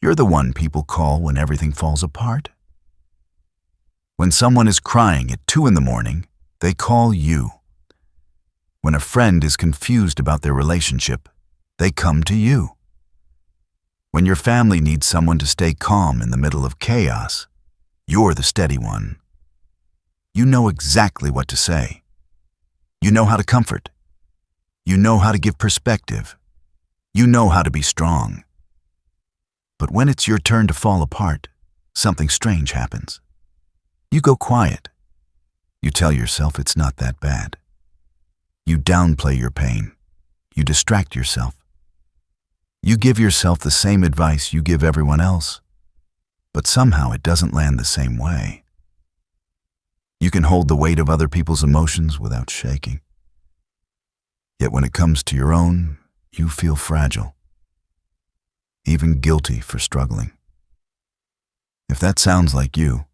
You're the one people call when everything falls apart. When someone is crying at 2 in the morning, they call you. When a friend is confused about their relationship, they come to you. When your family needs someone to stay calm in the middle of chaos, you're the steady one. You know exactly what to say. You know how to comfort. You know how to give perspective. You know how to be strong. But when it's your turn to fall apart, something strange happens. You go quiet. You tell yourself it's not that bad. You downplay your pain. You distract yourself. You give yourself the same advice you give everyone else, but somehow it doesn't land the same way. You can hold the weight of other people's emotions without shaking. Yet when it comes to your own, you feel fragile, even guilty for struggling. If that sounds like you,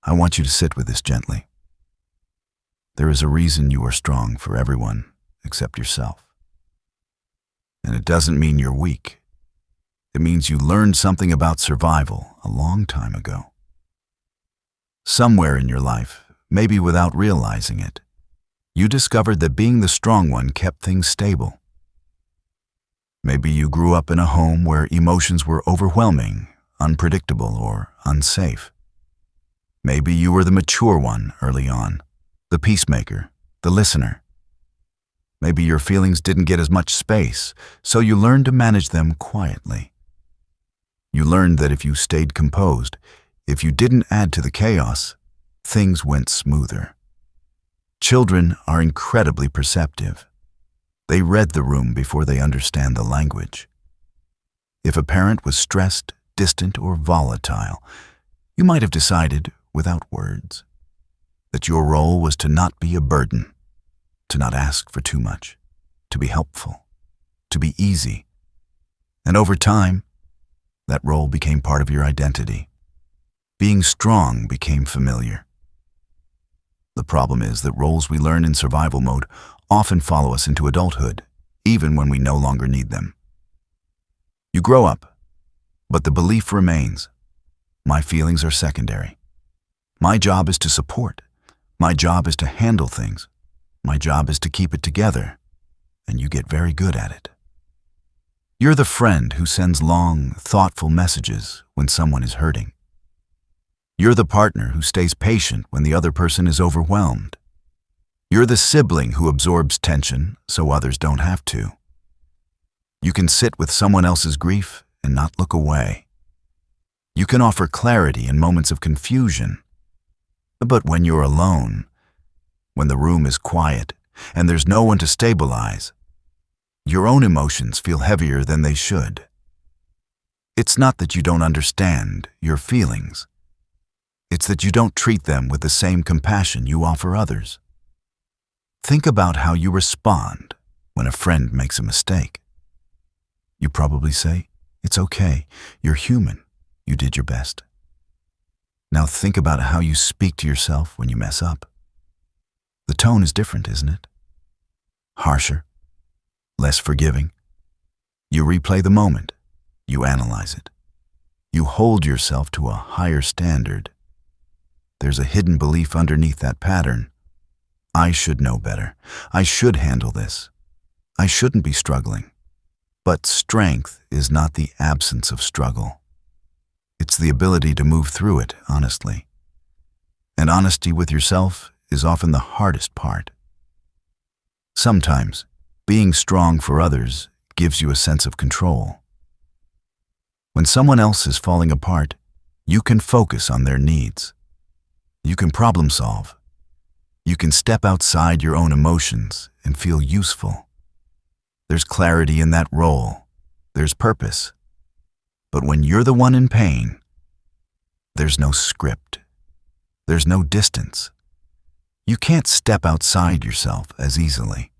I want you to sit with this gently. There is a reason you are strong for everyone except yourself. And it doesn't mean you're weak. It means you learned something about survival a long time ago. Somewhere in your life, maybe without realizing it, you discovered that being the strong one kept things stable. Maybe you grew up in a home where emotions were overwhelming, unpredictable, or unsafe. Maybe you were the mature one early on, the peacemaker, the listener. Maybe your feelings didn't get as much space, so you learned to manage them quietly. You learned that if you stayed composed, if you didn't add to the chaos, things went smoother. Children are incredibly perceptive. They read the room before they understand the language. If a parent was stressed, distant, or volatile, you might have decided, without words, that your role was to not be a burden, to not ask for too much, to be helpful, to be easy. And over time, that role became part of your identity. Being strong became familiar. The problem is that roles we learn in survival mode often follow us into adulthood, even when we no longer need them. You grow up, but the belief remains. My feelings are secondary. My job is to support. My job is to handle things. My job is to keep it together, and you get very good at it. You're the friend who sends long, thoughtful messages when someone is hurting. You're the partner who stays patient when the other person is overwhelmed. You're the sibling who absorbs tension so others don't have to. You can sit with someone else's grief and not look away. You can offer clarity in moments of confusion. But when you're alone, when the room is quiet and there's no one to stabilize, your own emotions feel heavier than they should. It's not that you don't understand your feelings. It's that you don't treat them with the same compassion you offer others. Think about how you respond when a friend makes a mistake. You probably say, "It's okay, you're human, you did your best." Now think about how you speak to yourself when you mess up. The tone is different, isn't it? Harsher, less forgiving. You replay the moment. You analyze it. You hold yourself to a higher standard. There's a hidden belief underneath that pattern. I should know better. I should handle this. I shouldn't be struggling. But strength is not the absence of struggle. It's the ability to move through it honestly. And honesty with yourself is often the hardest part. Sometimes, being strong for others gives you a sense of control. When someone else is falling apart, you can focus on their needs. You can problem solve. You can step outside your own emotions and feel useful. There's clarity in that role. There's purpose. But when you're the one in pain, there's no script. There's no distance. You can't step outside yourself as easily.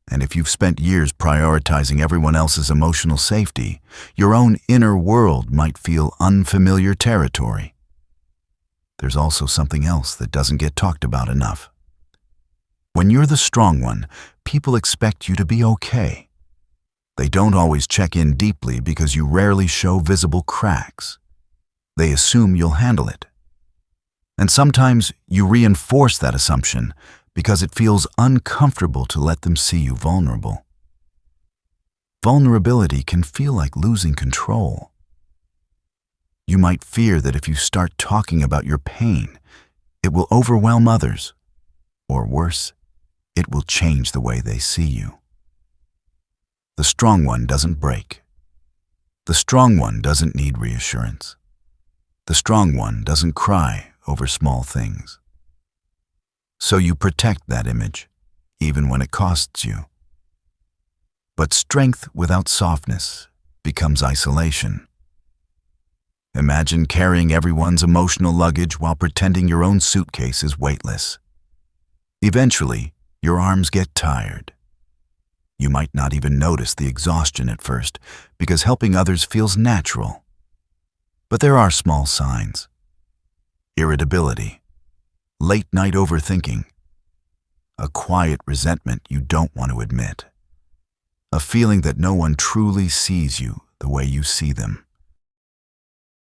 And if you've spent years prioritizing everyone else's emotional safety, your own inner world might feel unfamiliar territory. There's also something else that doesn't get talked about enough. When you're the strong one, people expect you to be okay. They don't always check in deeply because you rarely show visible cracks. They assume you'll handle it. And sometimes you reinforce that assumption because it feels uncomfortable to let them see you vulnerable. Vulnerability can feel like losing control. You might fear that if you start talking about your pain, it will overwhelm others, or worse, it will change the way they see you. The strong one doesn't break. The strong one doesn't need reassurance. The strong one doesn't cry over small things. So you protect that image, even when it costs you. But strength without softness becomes isolation. Imagine carrying everyone's emotional luggage while pretending your own suitcase is weightless. Eventually, your arms get tired. You might not even notice the exhaustion at first because helping others feels natural. But there are small signs. Irritability, late-night overthinking, a quiet resentment you don't want to admit, a feeling that no one truly sees you the way you see them.